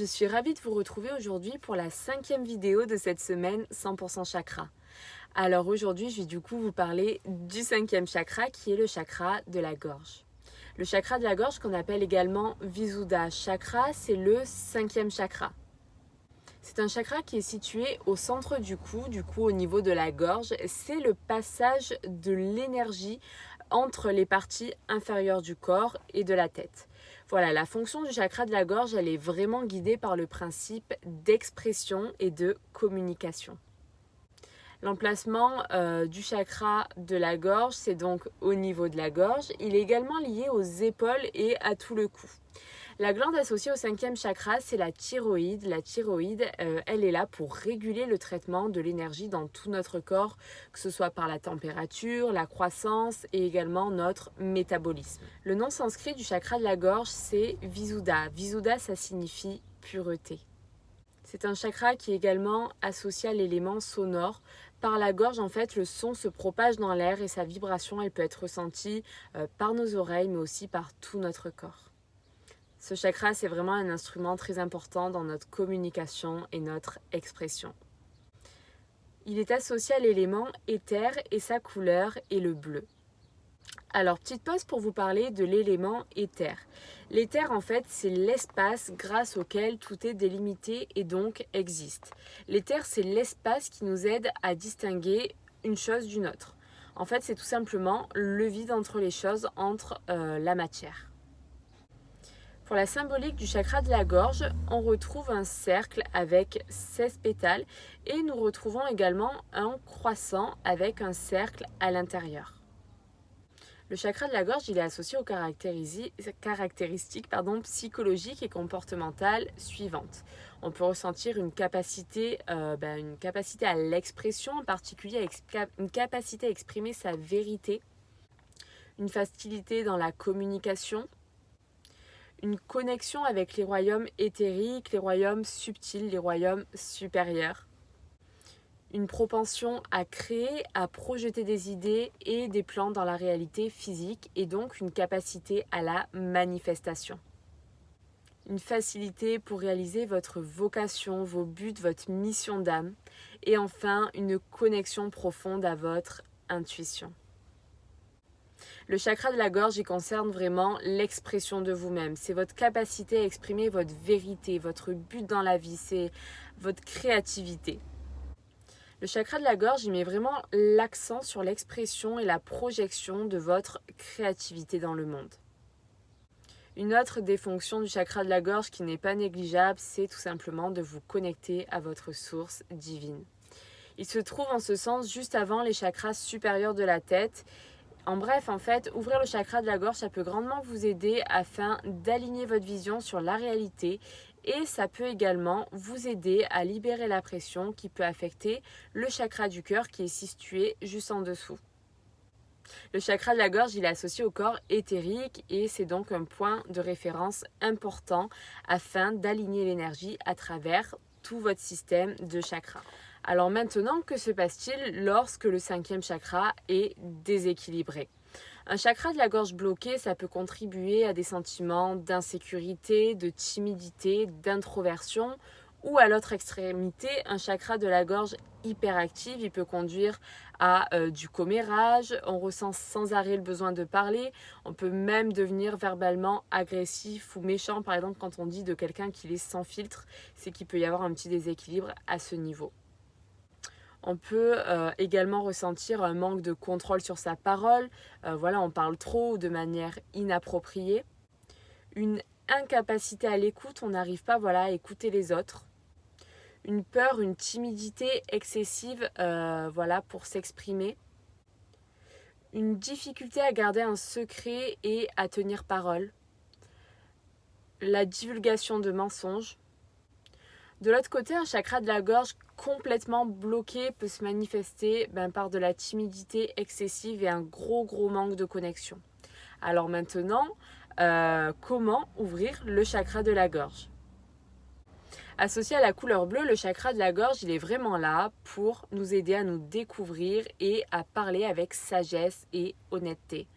je suis ravie de vous retrouver aujourd'hui pour la 5e vidéo de cette semaine 100% chakra. Alors aujourd'hui, je vais du coup vous parler du 5e chakra qui est le chakra de la gorge. Le chakra de la gorge qu'on appelle également Visuddha chakra, c'est le 5e chakra. C'est un chakra qui est situé au centre du cou au niveau de la gorge. C'est le passage de l'énergie entre les parties inférieures du corps et de la tête. Voilà, la fonction du chakra de la gorge, elle est vraiment guidée par le principe d'expression et de communication. L'emplacement du chakra de la gorge, c'est donc au niveau de la gorge. Il est également lié aux épaules et à tout le cou. La glande associée au 5e chakra, c'est la thyroïde. La thyroïde, elle est là pour réguler le traitement de l'énergie dans tout notre corps, que ce soit par la température, la croissance et également notre métabolisme. Le nom sanskrit du chakra de la gorge, c'est Visuddha. Visuddha, ça signifie pureté. C'est un chakra qui est également associé à l'élément sonore. Par la gorge, en fait, le son se propage dans l'air et sa vibration, elle peut être ressentie par nos oreilles, mais aussi par tout notre corps. Ce chakra, c'est vraiment un instrument très important dans notre communication et notre expression. Il est associé à l'élément éther et sa couleur est le bleu. Alors, petite pause pour vous parler de l'élément éther. L'éther, en fait, c'est l'espace grâce auquel tout est délimité et donc existe. L'éther, c'est l'espace qui nous aide à distinguer une chose d'une autre. En fait, c'est tout simplement le vide entre les choses, entre la matière. Pour la symbolique du chakra de la gorge, on retrouve un cercle avec 16 pétales et nous retrouvons également un croissant avec un cercle à l'intérieur. Le chakra de la gorge, il est associé aux caractéristiques psychologiques et comportementales suivantes. On peut ressentir une capacité à l'expression, en particulier une capacité à exprimer sa vérité, une facilité dans la communication, une connexion avec les royaumes éthériques, les royaumes subtils, les royaumes supérieurs. Une propension à créer, à projeter des idées et des plans dans la réalité physique et donc une capacité à la manifestation. Une facilité pour réaliser votre vocation, vos buts, votre mission d'âme. Et enfin, une connexion profonde à votre intuition. Le chakra de la gorge, il concerne vraiment l'expression de vous-même. C'est votre capacité à exprimer votre vérité, votre but dans la vie, c'est votre créativité. Le chakra de la gorge, il met vraiment l'accent sur l'expression et la projection de votre créativité dans le monde. Une autre des fonctions du chakra de la gorge qui n'est pas négligeable, c'est tout simplement de vous connecter à votre source divine. Il se trouve en ce sens juste avant les chakras supérieurs de la tête. En bref, en fait, ouvrir le chakra de la gorge, ça peut grandement vous aider afin d'aligner votre vision sur la réalité et ça peut également vous aider à libérer la pression qui peut affecter le chakra du cœur qui est situé juste en dessous. Le chakra de la gorge, il est associé au corps éthérique et c'est donc un point de référence important afin d'aligner l'énergie à travers tout votre système de chakras. Alors maintenant, que se passe-t-il lorsque le 5e chakra est déséquilibré ? Un chakra de la gorge bloqué, ça peut contribuer à des sentiments d'insécurité, de timidité, d'introversion ou à l'autre extrémité, un chakra de la gorge hyperactif, il peut conduire à du commérage, on ressent sans arrêt le besoin de parler, on peut même devenir verbalement agressif ou méchant, par exemple quand on dit de quelqu'un qu'il est sans filtre, c'est qu'il peut y avoir un petit déséquilibre à ce niveau. On peut également ressentir un manque de contrôle sur sa parole. On parle trop ou de manière inappropriée. Une incapacité à l'écoute, on n'arrive pas à écouter les autres. Une peur, une timidité excessive pour s'exprimer. Une difficulté à garder un secret et à tenir parole. La divulgation de mensonges. De l'autre côté, un chakra de la gorge complètement bloqué peut se manifester par de la timidité excessive et un gros manque de connexion. Alors maintenant, comment ouvrir le chakra de la gorge ? Associé à la couleur bleue, le chakra de la gorge, il est vraiment là pour nous aider à nous découvrir et à parler avec sagesse et honnêteté.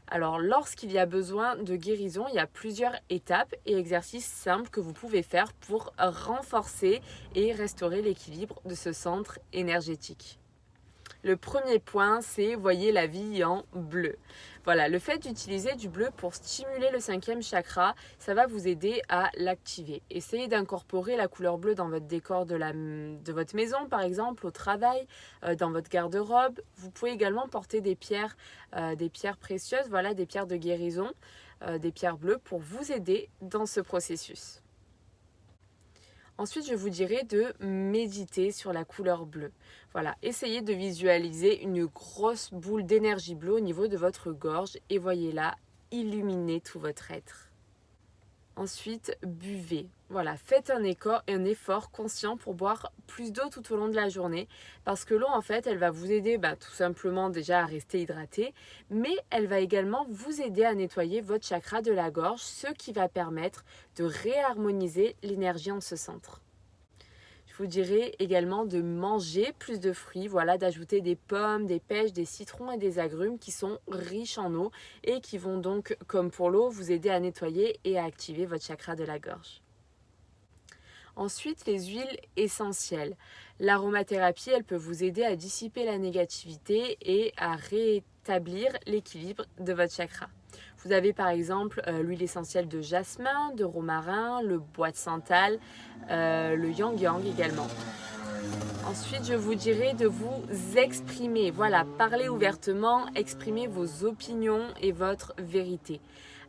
Alors, lorsqu'il y a besoin de guérison, il y a plusieurs étapes et exercices simples que vous pouvez faire pour renforcer et restaurer l'équilibre de ce centre énergétique. Le premier point, c'est voyez la vie en bleu. Voilà, le fait d'utiliser du bleu pour stimuler le 5e chakra, ça va vous aider à l'activer. Essayez d'incorporer la couleur bleue dans votre décor de votre maison, par exemple, au travail, dans votre garde-robe. Vous pouvez également porter des pierres précieuses, voilà, des pierres de guérison, des pierres bleues pour vous aider dans ce processus. Ensuite, je vous dirai de méditer sur la couleur bleue. Voilà, essayez de visualiser une grosse boule d'énergie bleue au niveau de votre gorge et voyez-la illuminer tout votre être. Ensuite, buvez. Voilà, faites un effort conscient pour boire plus d'eau tout au long de la journée parce que l'eau, en fait, elle va vous aider tout simplement déjà à rester hydraté, mais elle va également vous aider à nettoyer votre chakra de la gorge, ce qui va permettre de réharmoniser l'énergie en ce centre. Je vous dirais également de manger plus de fruits, voilà, d'ajouter des pommes, des pêches, des citrons et des agrumes qui sont riches en eau et qui vont donc, comme pour l'eau, vous aider à nettoyer et à activer votre chakra de la gorge. Ensuite, les huiles essentielles. L'aromathérapie, elle peut vous aider à dissiper la négativité et à rétablir l'équilibre de votre chakra. Vous avez par exemple l'huile essentielle de jasmin, de romarin, le bois de santal, le yang-yang également. Ensuite, je vous dirais de vous exprimer. Voilà, parlez ouvertement, exprimez vos opinions et votre vérité.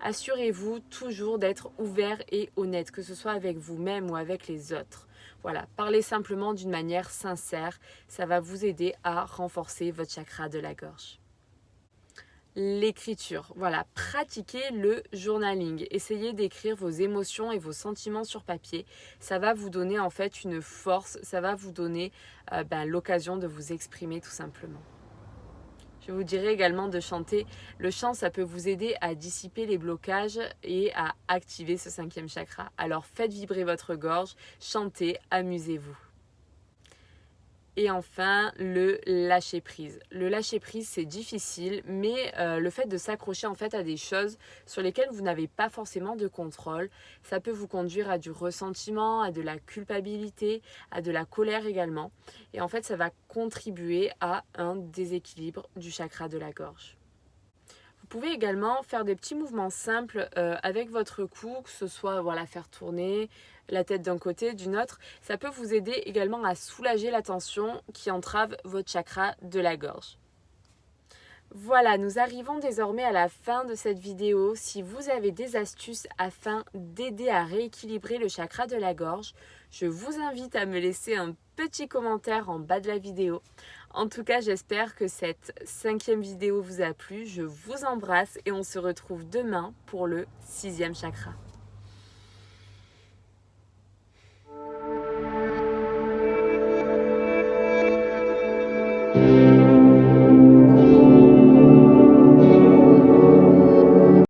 Assurez-vous toujours d'être ouvert et honnête, que ce soit avec vous-même ou avec les autres. Voilà, parlez simplement d'une manière sincère. Ça va vous aider à renforcer votre chakra de la gorge. L'écriture, voilà, pratiquez le journaling, essayez d'écrire vos émotions et vos sentiments sur papier, ça va vous donner en fait une force, ça va vous donner l'occasion de vous exprimer tout simplement. Je vous dirais également de chanter. Le chant, ça peut vous aider à dissiper les blocages et à activer ce 5e chakra. Alors faites vibrer votre gorge, chantez, amusez-vous. Et enfin, le lâcher prise. Le lâcher prise, c'est difficile, mais le fait de s'accrocher en fait à des choses sur lesquelles vous n'avez pas forcément de contrôle, ça peut vous conduire à du ressentiment, à de la culpabilité, à de la colère également. Et en fait, ça va contribuer à un déséquilibre du chakra de la gorge. Vous pouvez également faire des petits mouvements simples avec votre cou, que ce soit faire tourner la tête d'un côté, d'une autre. Ça peut vous aider également à soulager la tension qui entrave votre chakra de la gorge. Voilà, nous arrivons désormais à la fin de cette vidéo. Si vous avez des astuces afin d'aider à rééquilibrer le chakra de la gorge, je vous invite à me laisser un petit commentaire en bas de la vidéo. En tout cas, j'espère que cette 5e vidéo vous a plu. Je vous embrasse et on se retrouve demain pour le 6e chakra.